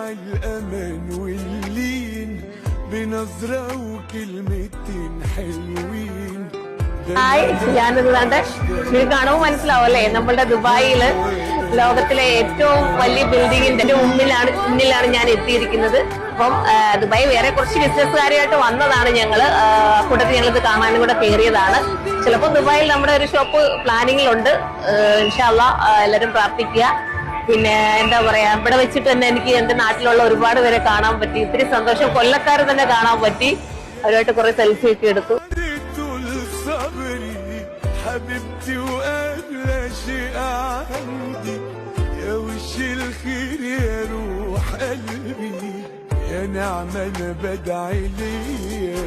الأمان واللين بنظرة وكلمتين حلوين. ഹായ്, ഞാനിത് കണ്ട് നിങ്ങൾക്ക് കാണുമ്പോൾ മനസ്സിലാവും അല്ലേ, നമ്മളുടെ ദുബായില് ലോകത്തിലെ ഏറ്റവും വലിയ ബിൽഡിങ്ങിന്റെ മുന്നിലാണ് ഞാൻ എത്തിയിരിക്കുന്നത്. അപ്പം ദുബായ് വേറെ കുറച്ച് ബിസിനസ്സുകാരായിട്ട് വന്നതാണ് ഞങ്ങള്. കൂട്ടത്തിൽ ഞങ്ങളിത് കാണാനും കൂടെ കയറിയതാണ്. ചിലപ്പോൾ ദുബായിൽ നമ്മുടെ ഒരു ഷോപ്പ് പ്ലാനിങ്ങിലുണ്ട്. ഇൻഷാ അല്ലാഹ് എല്ലാവരും പ്രാർത്ഥിക്കുക. പിന്നെ എന്താ പറയാ, ഇവിടെ വെച്ചിട്ട് തന്നെ എനിക്ക് എന്റെ നാട്ടിലുള്ള ഒരുപാട് പേരെ കാണാൻ പറ്റി. ഒത്തിരി സന്തോഷം. കൊല്ലക്കാർ തന്നെ കാണാൻ പറ്റി. അവരുമായിട്ട് കുറെ സെൽഫി ഒക്കെ എടുത്തു. حبيبتي واغلى شيء عندي يا وش الخير يا روح قلبي يا نعمة انا بدعي ليا